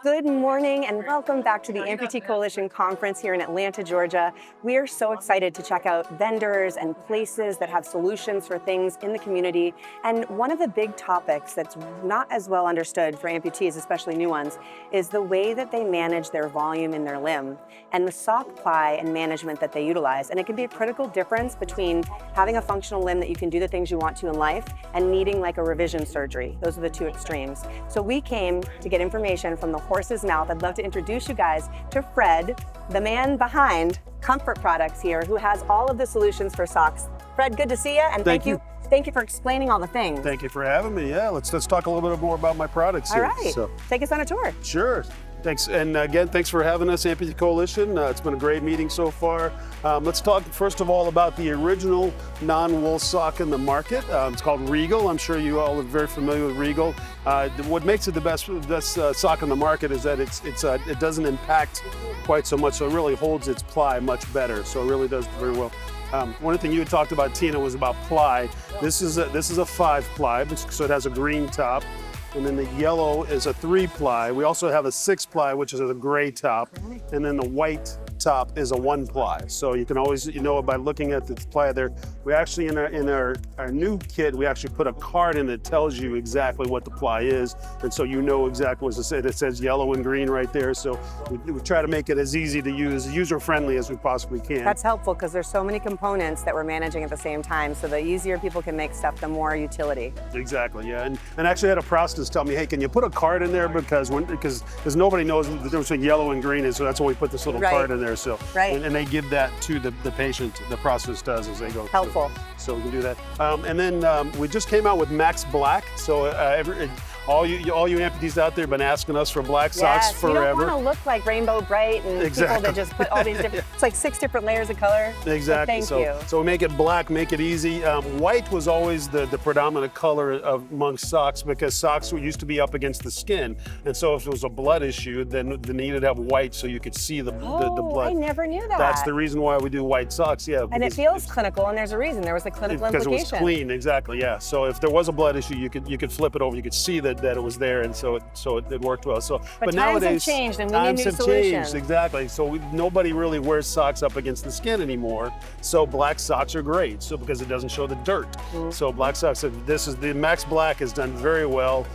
Good morning and welcome back to the Amputee Coalition Conference here in Atlanta, Georgia. We are so excited to check out vendors and places that have solutions for things in the community. And one of the big topics that's not as well understood for amputees, especially new ones, is the way that they manage their volume in their limb and the sock ply and management that they utilize. And it can be a critical difference between having a functional limb that you can do the things you want to in life and needing like a revision surgery. Those are the two extremes. So we came to get information from the horse's mouth. I'd love to introduce you guys to Fred, the man behind Comfort Products here, who has all of the solutions for socks. Fred, good to see you, and thank you for explaining all the things. Thank you for having me. Yeah, let's talk a little bit more about my products here. All right, take us on a tour. Sure. Thanks, and again, thanks for having us, Amputee Coalition. It's been a great meeting so far. Let's talk first of all about the original non-wool sock in the market. It's called Regal. I'm sure you all are very familiar with Regal. What makes it the best sock in the market is that it doesn't impact quite so much, so it really holds its ply much better. So it really does very well. One thing you had talked about, Tina, was about ply. This is a 5-ply, so it has a green top. And then the yellow is a 3-ply. We also have a 6-ply, which is a gray top. And then the white top is a 1-ply. So you can always, by looking at the ply there, we actually, in our new kit, we actually put a card in that tells you exactly what the ply is. And so you know exactly what it says yellow and green right there. So we try to make it as easy to use, user-friendly as we possibly can. That's helpful because there's so many components that we're managing at the same time. So the easier people can make stuff, the more utility. Exactly, yeah. And actually I had a prosthetist tell me, hey, can you put a card in there? Because nobody knows the difference between yellow and green is, so that's why we put this little card in there. So, and they give that to the patient, the prosthetist does as they go. Helpful. So we can do that. And then we just came out with Max Black. So all you amputees out there have been asking us for black socks forever. You don't want to look like Rainbow Bright and people that just put all these different, it's like 6 different layers of color. Exactly. So thank you. So we make it black, make it easy. White was always the predominant color amongst socks because socks used to be up against the skin. And so if it was a blood issue, then they needed to have white so you could see the blood. I never knew that. That's the reason why we do white socks, yeah. And it feels clinical, and there's a reason. There was a clinical implication. Because it was clean, exactly, yeah. So if there was a blood issue, you could flip it over, you could see that it was there, and so it worked well. So, but nowadays, times have changed, and we need new solutions. Times have changed, exactly. So nobody really wears socks up against the skin anymore. So black socks are great, because it doesn't show the dirt. So black socks, the Max Black has done very well.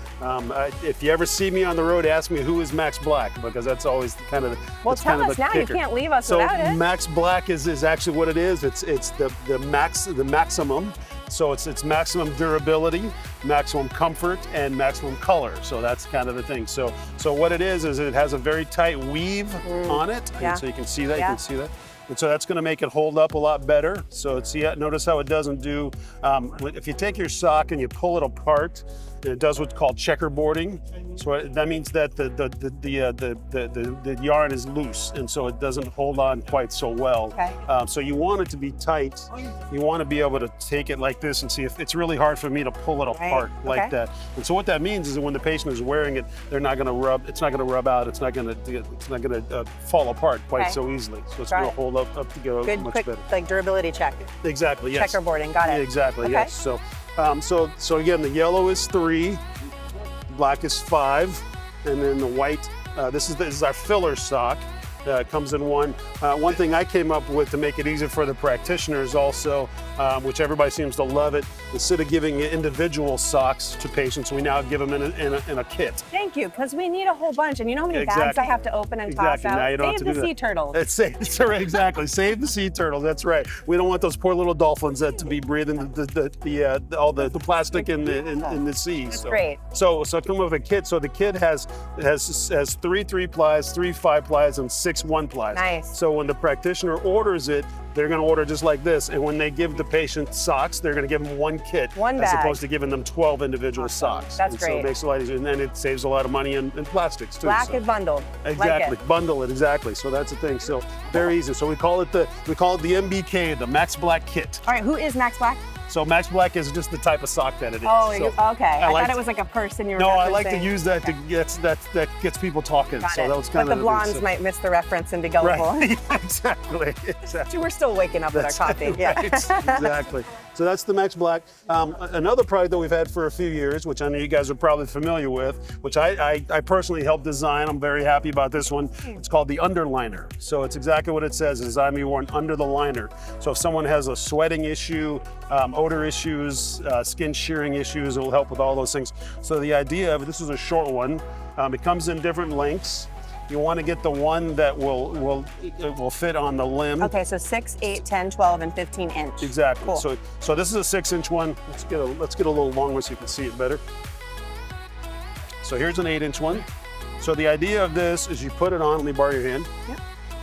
If you ever see me on the road, ask me who is Max Black, because that's always kind of well, tell us now. Kicker. You can't leave us without it. So Max Black is actually what it is. It's the maximum. So it's maximum durability, maximum comfort, and maximum color. So that's kind of the thing. So what it is it has a very tight weave on it. And so you can see that. You can see that. And so that's going to make it hold up a lot better. So notice how it doesn't do. If you take your sock and you pull it apart, it does what's called checkerboarding. So that means that the yarn is loose, and so it doesn't hold on quite so well. Okay. So you want it to be tight. You want to be able to take it like this and see if it's really hard for me to pull it apart like that. And so what that means is that when the patient is wearing it, they're not going to rub. It's not going to rub out. It's not going to fall apart quite so easily. So it's going to hold up together much quick, better. Like durability check. Exactly. Yes. Checkerboarding. Got it. Exactly. Yes. So again, the yellow is 3, black is 5, and then the white. This is our filler sock. Comes in one. One thing I came up with to make it easier for the practitioners also, which everybody seems to love it, instead of giving individual socks to patients, we now give them in a kit. Thank you, because we need a whole bunch, and you know how many bags I have to open and toss out? Now you don't have to do Save the sea turtles. Exactly, save the sea turtles, that's right. We don't want those poor little dolphins to be breathing all the plastic in the sea. That's great. So come with a kit. So the kit has 3 3-plies, 3 5-plies, and 6 1-plies. Nice. So when the practitioner orders it, they're going to order just like this. And when they give the patient socks, they're going to give them 1 kit, as opposed to giving them 12 individual socks. That's great. So it makes it a lot easier, and then it saves a lot of money in plastics too. Black is bundled. Exactly, bundle it exactly. So that's the thing. So very easy. So we call it the MBK, the Max Black kit. All right, who is Max Black? So Max Black is just the type of sock that it is. Oh, so okay. I thought it was like a person you were referencing. I like to use that that gets people talking. Got so it. that was kind but of the blondes might miss the reference and be gullible. Right. Exactly. We're still waking up with our coffee. Yeah. Right. Exactly. So that's the Max Black. Another product that we've had for a few years, which I know you guys are probably familiar with, which I personally helped design. I'm very happy about this one. It's called the Underliner. So it's exactly what it says, design be worn under the liner. So if someone has a sweating issue, odor issues, skin shearing issues, it will help with all those things. So the idea of this is a short one. It comes in different lengths. You want to get the one that will fit on the limb. Okay, so 6, 8, 10, 12, and 15 inch. Exactly. Cool. So this is a 6-inch one. Let's get a little longer so you can see it better. So here's an 8-inch one. So the idea of this is you put it on. Let me borrow your hand. Yep.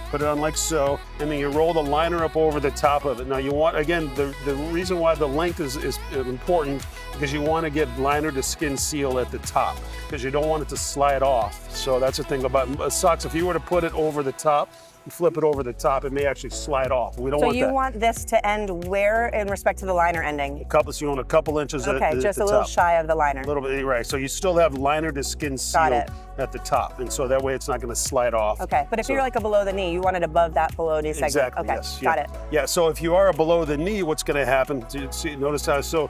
Put it on like so, and then you roll the liner up over the top of it. Now you want, again, the reason why the length is important because you want to get liner to skin seal at the top because you don't want it to slide off. So that's the thing about socks. If you were to put it over the top, you flip it over the top, it may actually slide off. We don't want that. So you want this to end where in respect to the liner ending? So you want a couple inches at the top. Okay, just a little shy of the liner. A little bit, right. So you still have liner to skin seal at the top. And so that way it's not going to slide off. Okay, but if you're like a below the knee, you want it above that below knee segment. Exactly, okay, yes. Got it. Yeah, so if you are a below the knee, what's going to happen? Notice how, so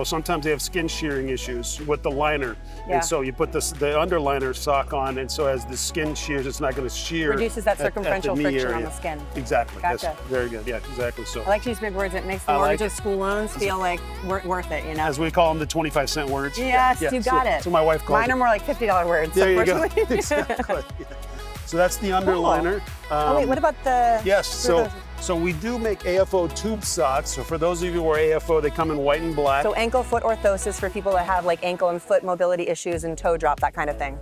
sometimes they have skin shearing issues with the liner. Yeah. And so you put the underliner sock on, and so as the skin shears, it's not going to shear. Reduces that circumferential friction area. On the skin. Exactly. Gotcha. Yes, very good. Yeah, exactly. So I like to use big words. It makes the mortgage of school loans feel like worth it, you know? As we call them, the 25-cent words. Yes, you got it. So my wife calls Mine are more like $50 words. There you go. Exactly. So that's the underliner. Cool. Oh wait, what about the? Yes. So we do make AFO tube socks. So for those of you who are AFO, they come in white and black. So ankle foot orthosis for people that have like ankle and foot mobility issues and toe drop, that kind of thing.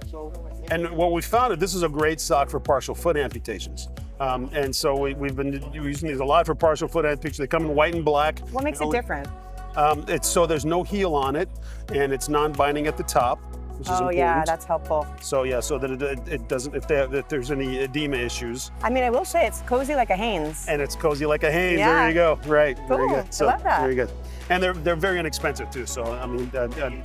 And what we found is this is a great sock for partial foot amputations. And so we've been using these a lot for partial foot amputations. They come in white and black. What makes it different? It's so there's no heel on it, and it's non-binding at the top, which is important. Yeah, that's helpful. So yeah, so that it doesn't, if there's any edema issues. I mean, I will say it's cozy like a Hanes. And it's cozy like a Hanes. Yeah. There you go. Right. Cool. Very good. So, I love that. Very good. And they're very inexpensive too. So I mean,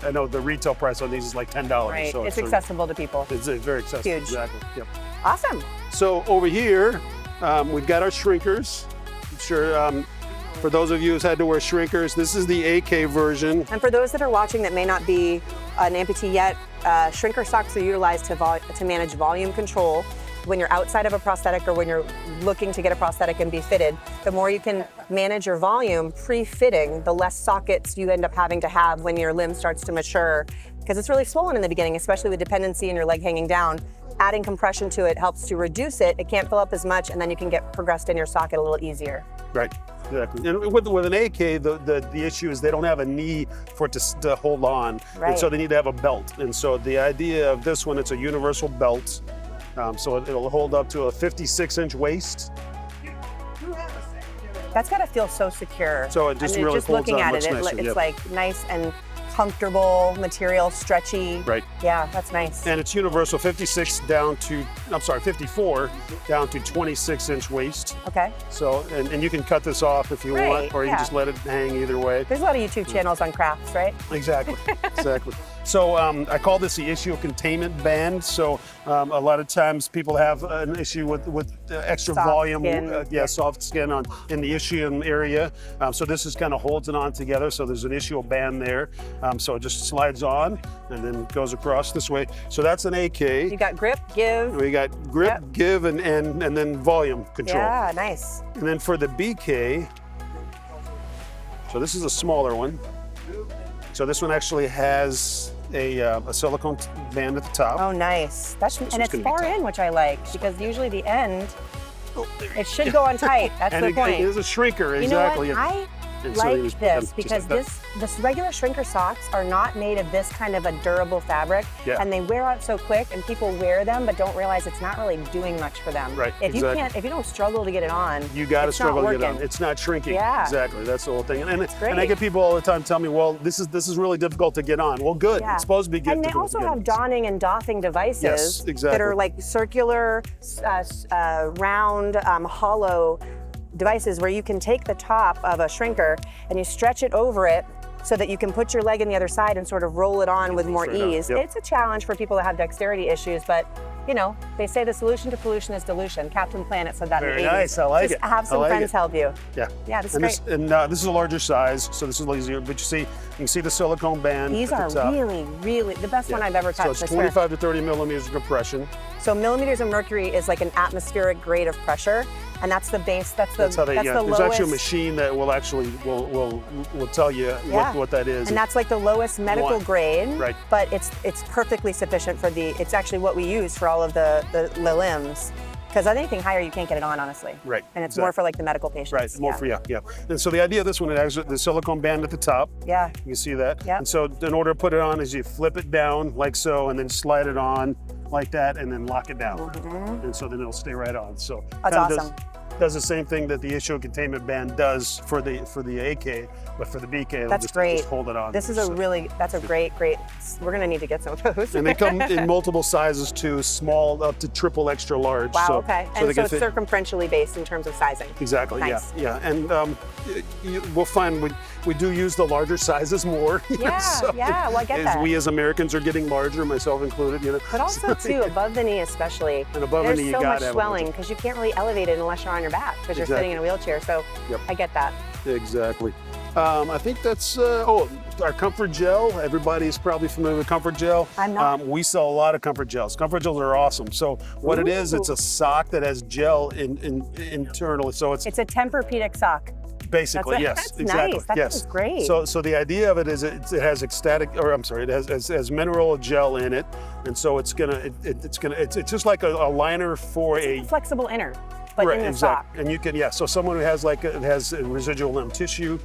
I know the retail price on these is like $10. Right. So it's accessible to people. It's very accessible. Huge. Exactly. Yep. Awesome. So over here, we've got our shrinkers. I'm sure for those of you who's had to wear shrinkers, this is the AK version. And for those that are watching that may not be an amputee yet, shrinker socks are utilized to manage volume control when you're outside of a prosthetic or when you're looking to get a prosthetic and be fitted. The more you can manage your volume pre-fitting, the less sockets you end up having to have when your limb starts to mature, because it's really swollen in the beginning, especially with dependency and your leg hanging down. Adding compression to it helps to reduce it. It can't fill up as much, and then you can get progressed in your socket a little easier. Right. Exactly. And with an AK, the issue is they don't have a knee for it to hold on. Right. And so they need to have a belt. And so the idea of this one, it's a universal belt. So it'll hold up to a 56-inch waist. That's gotta feel so secure. So it just really just holds looking on at much it, nicer, it's yep. like nice and comfortable material, stretchy. Right. Yeah, that's nice. And it's universal 54 down to 26-inch waist. Okay. So, and you can cut this off if you want, or you can just let it hang either way. There's a lot of YouTube channels on crafts, right? Exactly, exactly. So I call this the issue containment band. So a lot of times people have an issue with extra Soft volume, skin. soft skin in the ischium area. So this is kind of holds it on together. So there's an ischial band there. So it just slides on and then goes across this way. So that's an AK. You got grip, give. We got grip, give, and then volume control. Yeah, nice. And then for the BK, so this is a smaller one. So this one actually has a silicone band at the top. Oh, nice. And it's far in, which I like, because usually the end, it should go on tight. That's the point. It is a shrinker, You exactly. know what? I like this because this regular shrinker socks are not made of this kind of a durable fabric, and they wear out so quick, and people wear them but don't realize it's not really doing much for them. Right. If you don't struggle to get it on, you got to struggle to get on. It's not shrinking. Yeah. Exactly. That's the whole thing. And I get people all the time tell me, well, this is really difficult to get on. Well, good. Yeah. It's supposed to be good. And they also have donning and doffing devices that are like circular, round, hollow devices where you can take the top of a shrinker and you stretch it over it so that you can put your leg in the other side and sort of roll it on with more ease. Yep. It's a challenge for people that have dexterity issues, but you know, they say the solution to pollution is dilution. Captain Planet said that in the 80s. Very nice, I like it. Just have some I like friends it. help you. Yeah. Yeah, this is And great. this is a larger size, so this is easier. But you can see the silicone band. These at are the top. really, really the best one I've ever touched. So it's I swear. 25 to 30 millimeters of compression. So millimeters of mercury is like an atmospheric grade of pressure, and that's the base. That's how they. the There's lowest. actually a machine that will actually will tell you what that is. And that's like the lowest medical grade. Right. But it's perfectly sufficient for the. It's actually what we use for all of the limbs. Because anything higher, you can't get it on, honestly. Right. And it's more for like the medical patients. Right. More for yeah. And so the idea of this one, it has the silicone band at the top. Yeah. You can see that. Yeah. And so in order to put it on, is you flip it down like so, and then slide it on like that, and then lock it down. And so then it'll stay right on. So That's awesome. Does the same thing that the issue containment band does for the AK, but for the BK, it'll That's great. just hold it on. This is that's a great. We're gonna need to get some of those. And they come in multiple sizes too, small up to triple extra large. Wow. So, Okay. So And so it's circumferentially based in terms of sizing. Exactly. Nice. Yeah. And we'll find we do use the larger sizes more. Yeah. Yeah. Well, I get that. We as Americans are getting larger, myself included. But also too, above the knee especially. And above the knee, you there's so gotta much have swelling because you can't really elevate it unless you're on your back because you're sitting in a wheelchair. So I get that. Exactly. I think that's our comfort gel. Everybody's probably familiar with comfort gel. I'm not. We sell a lot of comfort gels. Comfort gels are awesome. So what it is, it's a sock that has gel internally. So it's a Tempur-Pedic sock. Basically, yes, that's exactly. Nice. That sounds great. So the idea of it is it has it has mineral gel in it, and so it's just like a liner for a flexible inner, but in the sock. And you can so someone who has has residual limb tissue,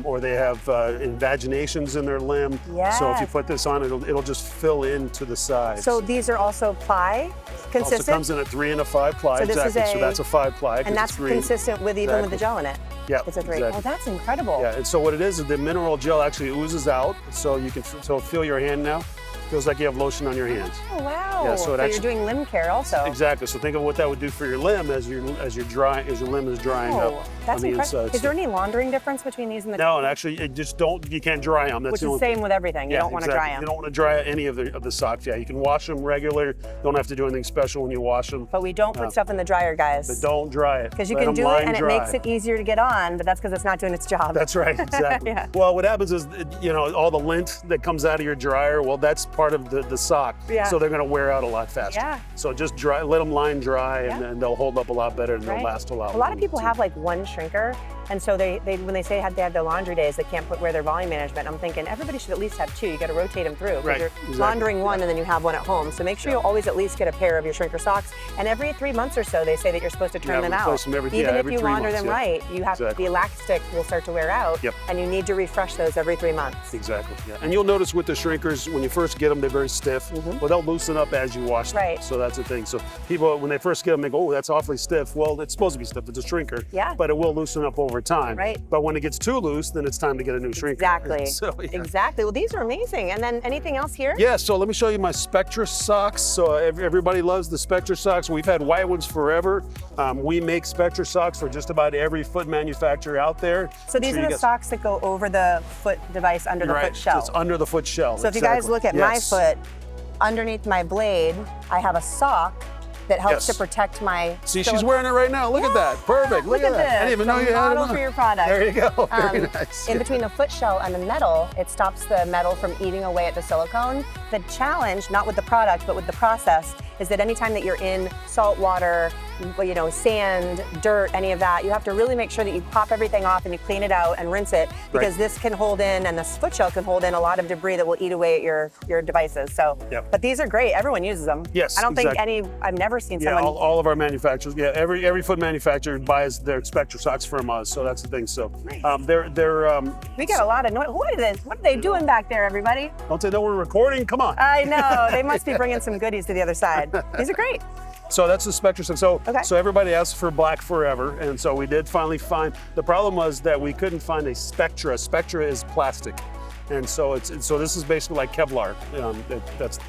or they have invaginations in their limb. Yes. So if you put this on, it'll just fill into the sides. So these are also ply consistent. Also comes in a 3 and a 5 ply. So this is so that's a 5 ply. And that's consistent with even with the gel in it. Yeah, it's a 3. exactly. Oh, that's incredible. Yeah, and so what it is the mineral gel actually oozes out, so you can feel your hand now. Feels like you have lotion on your hands. Oh wow! Yeah, so you're doing limb care also. Exactly. So think of what that would do for your limb as your limb is drying up that's on the incredible. inside. Is there any laundering difference between these and the? No, and actually, you can't dry them. That's which is the same with everything. You don't want to dry them. You don't want to dry any of the socks. Yeah, you can wash them regular. Don't have to do anything special when you wash them. But we don't put stuff in the dryer, guys. But don't dry it. Because you can do it and it makes it easier to get on, but that's because it's not doing its job. That's right. Exactly. Yeah. Well, what happens is all the lint that comes out of your dryer. Well, that's part of the sock. Yeah. So they're going to wear out a lot faster. Yeah. So just let them line dry, and then they'll hold up a lot better, and they'll last a lot longer. A lot of people have like one shrinker, and so they when they say they have their laundry days, they can't wear their volume management. I'm thinking everybody should at least have 2. You got to rotate them through. Right. You're Exactly. laundering one, and then you have one at home. So make sure you always at least get a pair of your shrinker socks. And every 3 months or so, they say that you're supposed to turn them out. Replace them every Even if every you 3 launder months, them right, you have the elastic will start to wear out, and you need to refresh those every 3 months. Exactly. Yeah. And you'll notice with the shrinkers, when you first get them, they're very stiff. Well, they'll loosen up as you wash them. Right. So that's the thing. So people, when they first get them, they go, "Oh, that's awfully stiff." Well, it's supposed to be stiff. It's a shrinker. Yeah. But it will loosen up over time. Right. But when it gets too loose, then it's time to get a new shrinker. Exactly. So, Exactly. Well, these are amazing. And then anything else here? Yeah. So let me show you my Spectra socks. So everybody loves the Spectra socks. We've had white ones forever. We make Spectra socks for just about every foot manufacturer out there. So these are the socks that go over the foot device under the foot shell. So it's under the foot shell. So if you guys look at my foot, underneath my blade, I have a sock that helps to protect my. See, she's wearing it right now. Look at that. Perfect. Look at that. This. I didn't even know you had it model on. for your product. There you go. Very nice. In between the foot shell and the metal, it stops the metal from eating away at the silicone. The challenge, not with the product, but with the process, is that anytime that you're in salt water, sand, dirt, any of that, you have to really make sure that you pop everything off and you clean it out and rinse it, because this can hold in, and this foot shell can hold in a lot of debris that will eat away at your devices. So, but these are great. Everyone uses them. Yes, I don't think I've never seen someone. All of our manufacturers. Yeah, every foot manufacturer buys their Spectra socks from us. So that's the thing. So they're we got a lot of noise. What are they doing back there, everybody? Don't they know we're recording? Come on. I know. They must be bringing some goodies to the other side. These are great. So that's the Spectra sock. So everybody asked for black forever, and so we did finally find. The problem was that we couldn't find a Spectra. Spectra is plastic. And so so this is basically like Kevlar.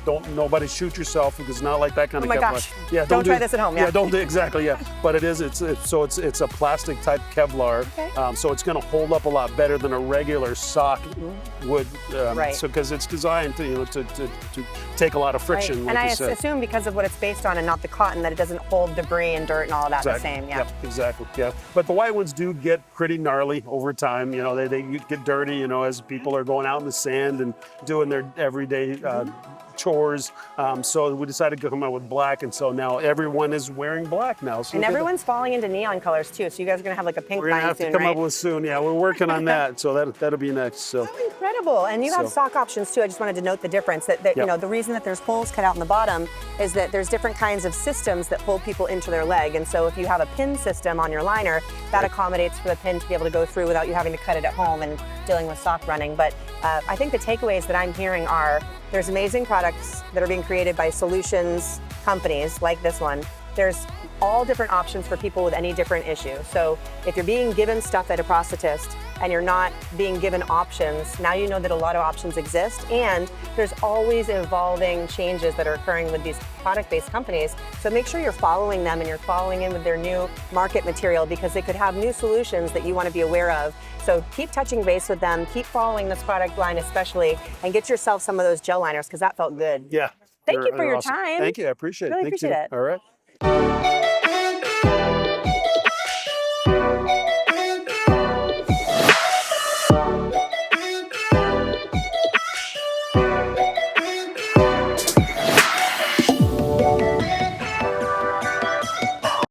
Don't nobody shoot yourself, because it's not like that kind Oh of my Kevlar. gosh. Yeah, Don't try this at home. Yeah, don't do exactly. Yeah, but it's a plastic type Kevlar. Okay. So it's going to hold up a lot better than a regular sock would. Right. So because it's designed to to take a lot of friction. Right. Like And I you said. assume because of what it's based on and not the cotton, that it doesn't hold debris and dirt and all of that the same. Yeah. Yep, exactly. Yeah. But the white ones do get pretty gnarly over time. They get dirty, as people are going out in the sand and doing their everyday chores. So we decided to come out with black, and so now everyone is wearing black now. So And everyone's falling into neon colors too. So you guys are gonna have like a pink we're gonna line have soon, to come right? up with soon. Yeah, we're working on that. So that'll be next. So. Oh, incredible. And you have sock options too. I just wanted to note the difference that the reason that there's holes cut out in the bottom is that there's different kinds of systems that hold people into their leg. And so if you have a pin system on your liner, that accommodates for the pin to be able to go through without you having to cut it at home and dealing with sock running. But I think the takeaways that I'm hearing are there's amazing products that are being created by solutions companies like this one. There's all different options for people with any different issue. So if you're being given stuff at a prosthetist and you're not being given options, now you know that a lot of options exist, and there's always evolving changes that are occurring with these product-based companies. So make sure you're following them and you're following in with their new market material, because they could have new solutions that you want to be aware of. So keep touching base with them, keep following this product line especially, and get yourself some of those gel liners, because that felt good. Yeah. Thank you for your awesome. time. Thank you. I appreciate it. Really Thank appreciate you. it. All right.